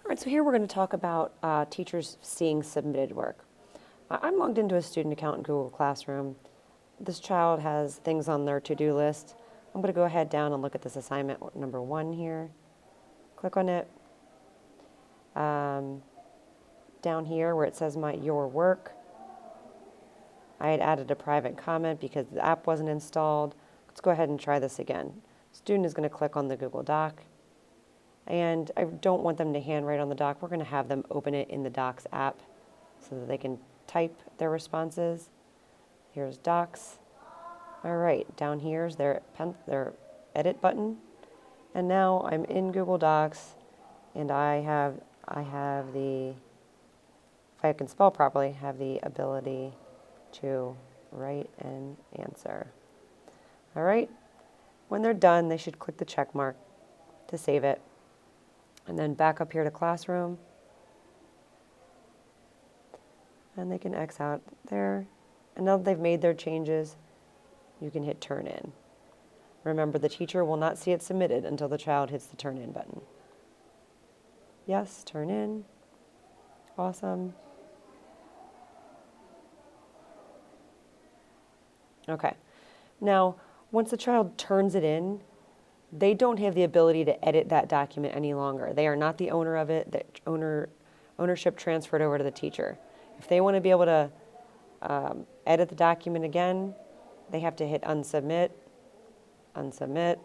All right, so here we're going to talk about teachers seeing submitted work. I'm logged into a student account in Google Classroom. This child has things on their to-do list. I'm going to go ahead down and look at this assignment number 1 here. Click on it. Down here where it says your work, I had added a private comment because the app wasn't installed. Let's go ahead and try this again. Student is going to click on the Google Doc. And I don't want them to handwrite on the doc. We're going to have them open it in the Docs app so that they can type their responses. Here's Docs. All right, down here's their edit button. And now I'm in Google Docs, and I have the, if I can spell properly, have the ability to write an answer. All right, when they're done, they should click the check mark to save it. And then back up here to Classroom. And they can X out there. And now that they've made their changes, you can hit Turn In. Remember, the teacher will not see it submitted until the child hits the Turn In button. Yes, turn in. Awesome. Okay. Now, once the child turns it in, they don't have the ability to edit that document any longer. They are not the owner of it. The ownership transferred over to the teacher. If they want to be able to edit the document again, they have to hit unsubmit, unsubmit.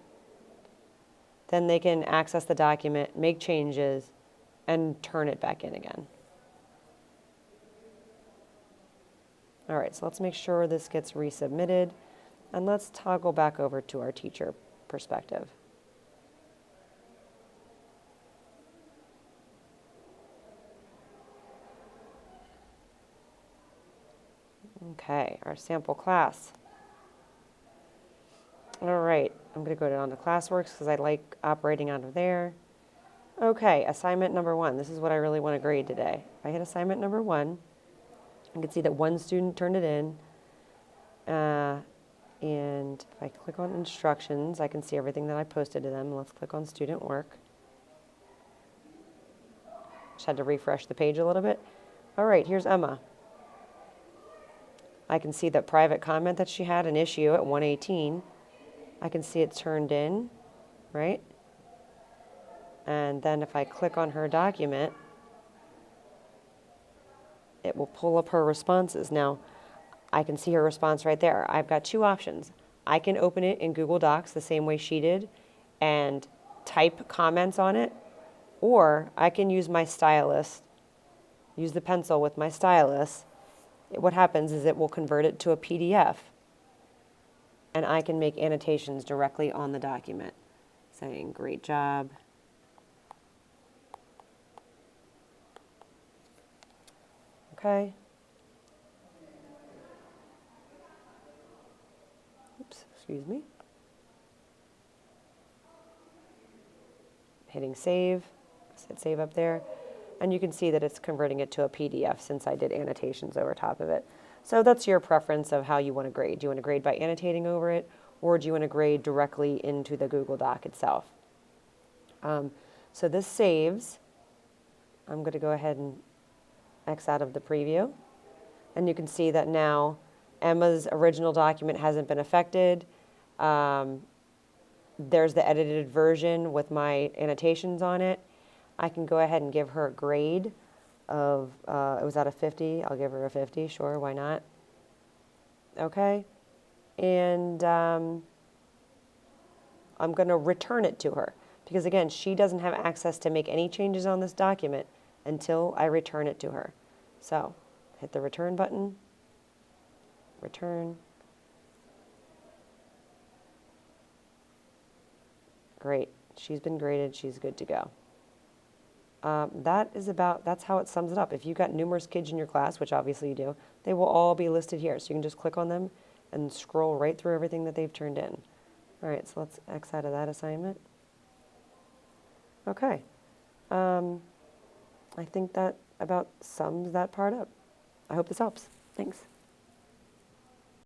Then they can access the document, make changes, and turn it back in again. All right, so let's make sure this gets resubmitted, and let's toggle back over to our teacher perspective. Okay, our sample class. All right, I'm going to go down to Classworks because I like operating out of there. Okay, assignment number 1. This is what I really want to grade today. If I hit assignment number 1, you can see that one student turned it in. And if I click on instructions, I can see everything that I posted to them. Let's click on student work. Just had to refresh the page a little bit. All right, here's Emma. I can see that private comment that she had an issue at 118. I can see it turned in, right? And then if I click on her document, it will pull up her responses. Now, I can see her response right there. I've got 2 options. I can open it in Google Docs the same way she did and type comments on it, or I can use my stylus, use the pencil with my stylus. What happens is it will convert it to a PDF, and I can make annotations directly on the document saying, great job. Okay. Oops, excuse me. Hitting save, hit save up there. And you can see that it's converting it to a PDF since I did annotations over top of it. So that's your preference of how you want to grade. Do you want to grade by annotating over it, or do you want to grade directly into the Google Doc itself? So this saves. I'm going to go ahead and X out of the preview. And you can see that now Emma's original document hasn't been affected. There's the edited version with my annotations on it. I can go ahead and give her a grade of, it was out of 50. I'll give her a 50, sure, why not? Okay. And I'm going to return it to her because, again, she doesn't have access to make any changes on this document until I return it to her. So hit the return button, return. Great, she's been graded, she's good to go. That's how it sums it up. If you've got numerous kids in your class, which obviously you do, they will all be listed here. So you can just click on them and scroll right through everything that they've turned in. All right, so let's X out of that assignment. Okay. I think that about sums that part up. I hope this helps. Thanks.